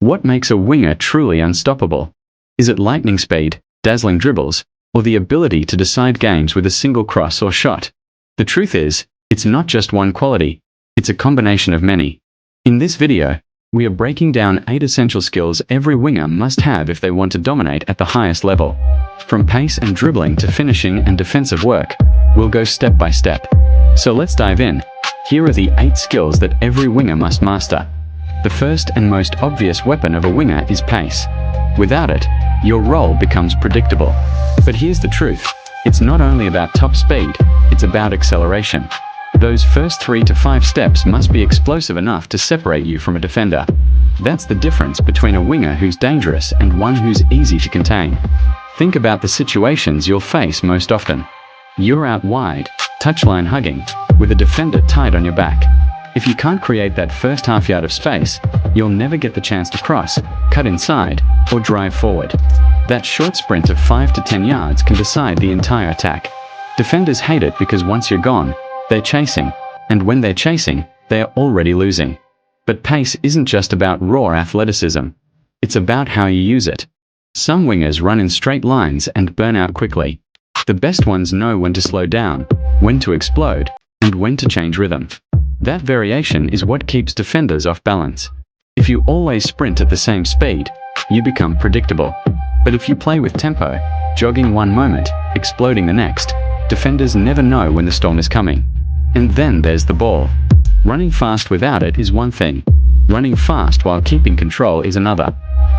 What makes a winger truly unstoppable? Is it lightning speed, dazzling dribbles, or the ability to decide games with a single cross or shot? The truth is, it's not just one quality, it's a combination of many. In this video, we are breaking down 8 essential skills every winger must have if they want to dominate at the highest level. From pace and dribbling to finishing and defensive work, we'll go step by step. So let's dive in. Here are the 8 skills that every winger must master. The first and most obvious weapon of a winger is pace. Without it, your role becomes predictable. But here's the truth. It's not only about top speed, it's about acceleration. Those first 3 to 5 steps must be explosive enough to separate you from a defender. That's the difference between a winger who's dangerous and one who's easy to contain. Think about the situations you'll face most often. You're out wide, touchline hugging, with a defender tight on your back. If you can't create that first half yard of space, you'll never get the chance to cross, cut inside, or drive forward. That short sprint of 5 to 10 yards can decide the entire attack. Defenders hate it because once you're gone, they're chasing, and when they're chasing, they're already losing. But pace isn't just about raw athleticism. It's about how you use it. Some wingers run in straight lines and burn out quickly. The best ones know when to slow down, when to explode, and when to change rhythm. That variation is what keeps defenders off balance. If you always sprint at the same speed, you become predictable. But if you play with tempo, jogging one moment, exploding the next, defenders never know when the storm is coming. And then there's the ball. Running fast without it is one thing. Running fast while keeping control is another.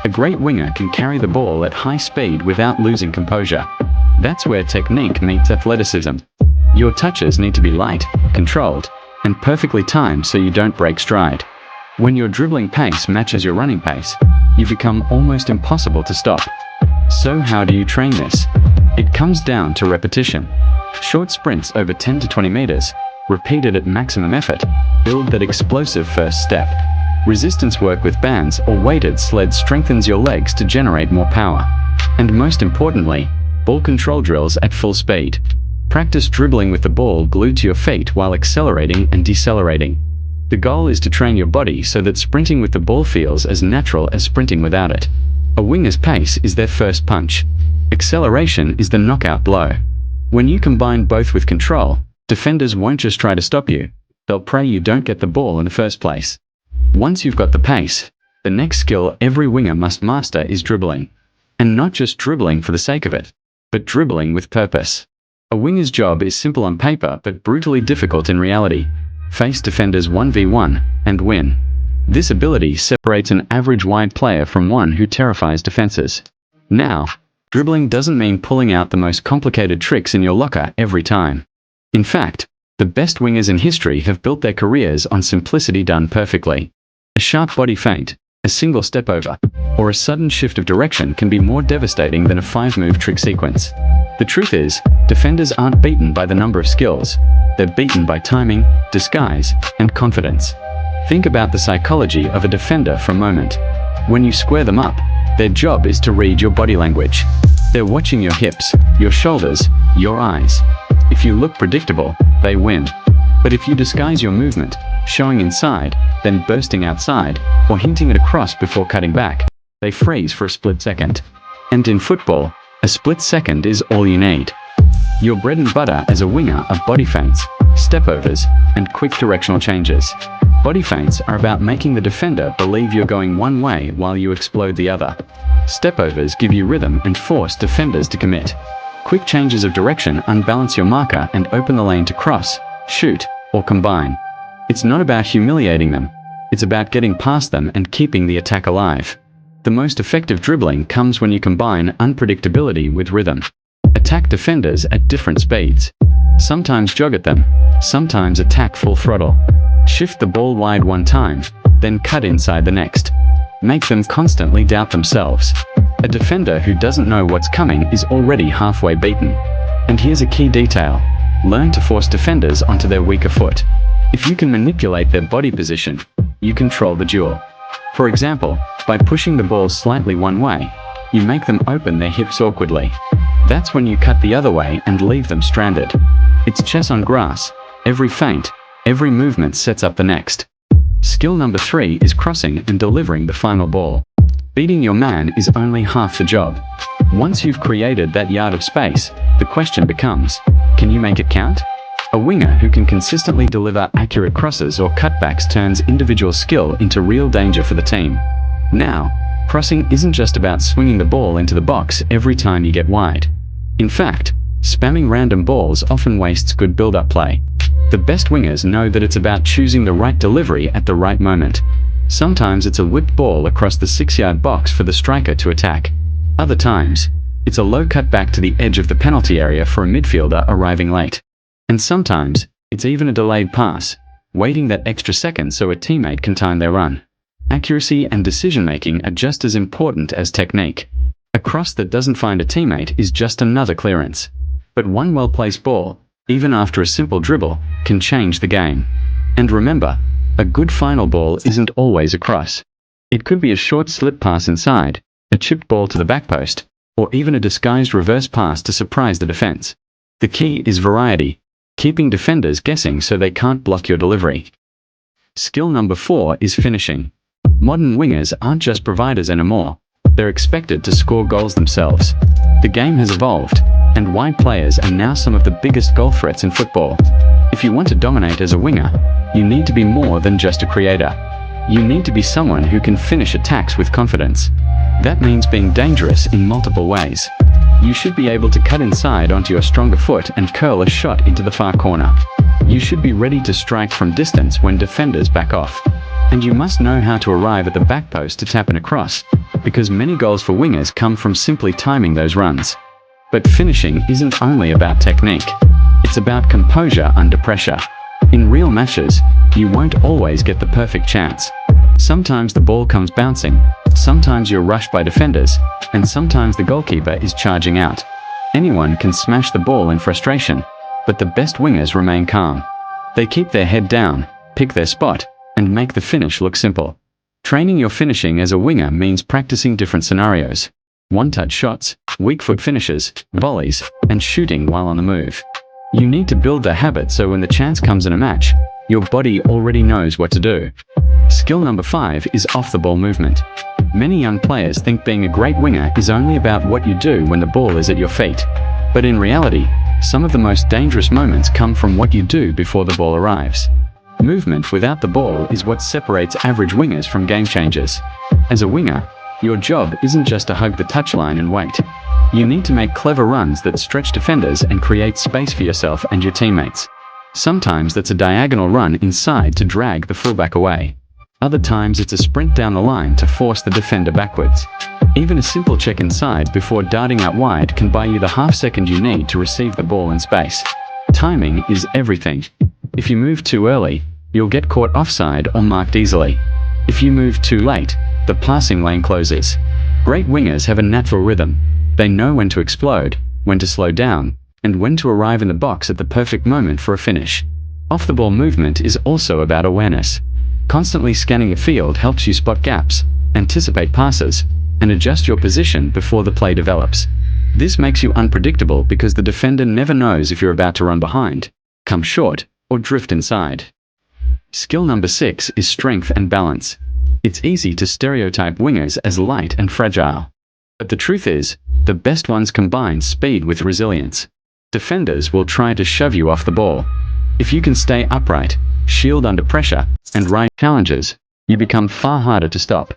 A great winger can carry the ball at high speed without losing composure. That's where technique meets athleticism. Your touches need to be light, controlled, and perfectly timed so you don't break stride. When your dribbling pace matches your running pace, you become almost impossible to stop. So how do you train this? It comes down to repetition. Short sprints over 10 to 20 meters, repeated at maximum effort, build that explosive first step. Resistance work with bands or weighted sleds strengthens your legs to generate more power. And most importantly, ball control drills at full speed. Practice dribbling with the ball glued to your feet while accelerating and decelerating. The goal is to train your body so that sprinting with the ball feels as natural as sprinting without it. A winger's pace is their first punch. Acceleration is the knockout blow. When you combine both with control, defenders won't just try to stop you, they'll pray you don't get the ball in the first place. Once you've got the pace, the next skill every winger must master is dribbling. And not just dribbling for the sake of it, but dribbling with purpose. A winger's job is simple on paper but brutally difficult in reality. Face defenders 1v1 and win. This ability separates an average wide player from one who terrifies defenses. Now, dribbling doesn't mean pulling out the most complicated tricks in your locker every time. In fact, the best wingers in history have built their careers on simplicity done perfectly. A sharp body feint, a single step over, or a sudden shift of direction can be more devastating than a 5-move trick sequence. The truth is, defenders aren't beaten by the number of skills. They're beaten by timing, disguise, and confidence. Think about the psychology of a defender for a moment. When you square them up, their job is to read your body language. They're watching your hips, your shoulders, your eyes. If you look predictable, they win. But if you disguise your movement, showing inside, then bursting outside, or hinting at a cross before cutting back, they freeze for a split second. And in football, a split second is all you need. Your bread and butter as a winger are body feints, step-overs, and quick directional changes. Body feints are about making the defender believe you're going one way while you explode the other. Step-overs give you rhythm and force defenders to commit. Quick changes of direction unbalance your marker and open the lane to cross, shoot, or combine. It's not about humiliating them. It's about getting past them and keeping the attack alive. The most effective dribbling comes when you combine unpredictability with rhythm. Attack defenders at different speeds. Sometimes jog at them, sometimes attack full throttle. Shift the ball wide one time, then cut inside the next. Make them constantly doubt themselves. A defender who doesn't know what's coming is already halfway beaten. And here's a key detail. Learn to force defenders onto their weaker foot. If you can manipulate their body position, you control the duel. For example, by pushing the ball slightly one way, you make them open their hips awkwardly. That's when you cut the other way and leave them stranded. It's chess on grass. Every feint, every movement sets up the next. Skill number 3 is crossing and delivering the final ball. Beating your man is only half the job. Once you've created that yard of space, the question becomes, can you make it count? A winger who can consistently deliver accurate crosses or cutbacks turns individual skill into real danger for the team. Now, crossing isn't just about swinging the ball into the box every time you get wide. In fact, spamming random balls often wastes good build-up play. The best wingers know that it's about choosing the right delivery at the right moment. Sometimes it's a whipped ball across the 6-yard box for the striker to attack. Other times, it's a low cutback to the edge of the penalty area for a midfielder arriving late. And sometimes, it's even a delayed pass, waiting that extra second so a teammate can time their run. Accuracy and decision-making are just as important as technique. A cross that doesn't find a teammate is just another clearance. But one well-placed ball, even after a simple dribble, can change the game. And remember, a good final ball isn't always a cross. It could be a short slip pass inside, a chipped ball to the back post, or even a disguised reverse pass to surprise the defense. The key is variety, keeping defenders guessing so they can't block your delivery. Skill number 4 is finishing. Modern wingers aren't just providers anymore. They're expected to score goals themselves. The game has evolved, and wide players are now some of the biggest goal threats in football. If you want to dominate as a winger, you need to be more than just a creator. You need to be someone who can finish attacks with confidence. That means being dangerous in multiple ways. You should be able to cut inside onto your stronger foot and curl a shot into the far corner. You should be ready to strike from distance when defenders back off. And you must know how to arrive at the back post to tap in a cross, because many goals for wingers come from simply timing those runs. But finishing isn't only about technique. It's about composure under pressure. In real matches, you won't always get the perfect chance. Sometimes the ball comes bouncing, sometimes you're rushed by defenders, and sometimes the goalkeeper is charging out. Anyone can smash the ball in frustration, but the best wingers remain calm. They keep their head down, pick their spot, and make the finish look simple. Training your finishing as a winger means practicing different scenarios. One-touch shots, weak foot finishes, volleys, and shooting while on the move. You need to build the habit so when the chance comes in a match, your body already knows what to do. Skill number 5 is off-the-ball movement. Many young players think being a great winger is only about what you do when the ball is at your feet. But in reality, some of the most dangerous moments come from what you do before the ball arrives. Movement without the ball is what separates average wingers from game changers. As a winger, your job isn't just to hug the touchline and wait. You need to make clever runs that stretch defenders and create space for yourself and your teammates. Sometimes that's a diagonal run inside to drag the fullback away. Other times it's a sprint down the line to force the defender backwards. Even a simple check inside before darting out wide can buy you the half second you need to receive the ball in space. Timing is everything. If you move too early, you'll get caught offside or marked easily. If you move too late, the passing lane closes. Great wingers have a natural rhythm. They know when to explode, when to slow down, and when to arrive in the box at the perfect moment for a finish. Off-the-ball movement is also about awareness. Constantly scanning a field helps you spot gaps, anticipate passes, and adjust your position before the play develops. This makes you unpredictable because the defender never knows if you're about to run behind, come short, or drift inside. Skill number 6 is strength and balance. It's easy to stereotype wingers as light and fragile. But the truth is, the best ones combine speed with resilience. Defenders will try to shove you off the ball. If you can stay upright, shield under pressure, and ride challenges, you become far harder to stop.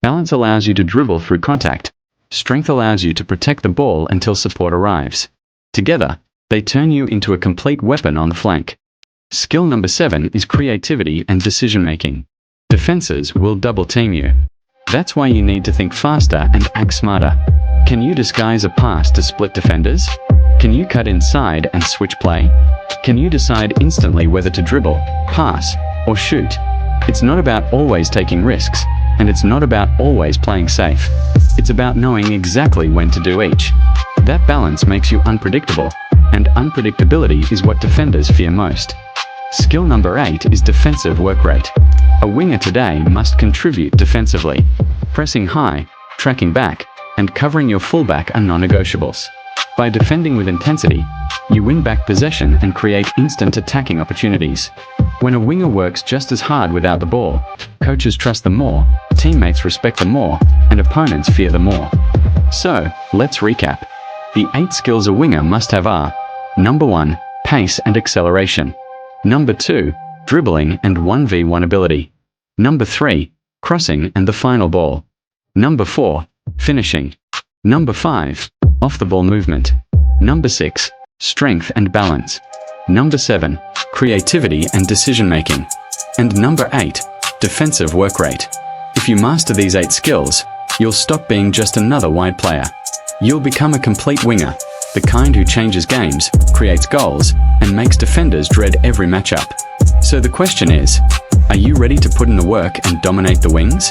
Balance allows you to dribble through contact. Strength allows you to protect the ball until support arrives. Together, they turn you into a complete weapon on the flank. Skill number 7 is creativity and decision-making. Defenses will double-team you. That's why you need to think faster and act smarter. Can you disguise a pass to split defenders? Can you cut inside and switch play? Can you decide instantly whether to dribble, pass, or shoot? It's not about always taking risks, and it's not about always playing safe. It's about knowing exactly when to do each. That balance makes you unpredictable, and unpredictability is what defenders fear most. Skill number 8 is defensive work rate. A winger today must contribute defensively. Pressing high, tracking back, and covering your fullback are non-negotiables. By defending with intensity, you win back possession and create instant attacking opportunities. When a winger works just as hard without the ball, coaches trust them more, teammates respect them more, and opponents fear them more. So, let's recap. The 8 skills a winger must have are: Number 1, pace and acceleration. Number 2, dribbling and 1v1 ability. Number 3, crossing and the final ball. Number 4, finishing. Number 5, off-the-ball movement. Number 6, strength and balance. Number 7, creativity and decision-making. And number 8, defensive work rate. If you master these 8 skills, you'll stop being just another wide player. You'll become a complete winger, the kind who changes games, creates goals, and makes defenders dread every matchup. So the question is, are you ready to put in the work and dominate the wings?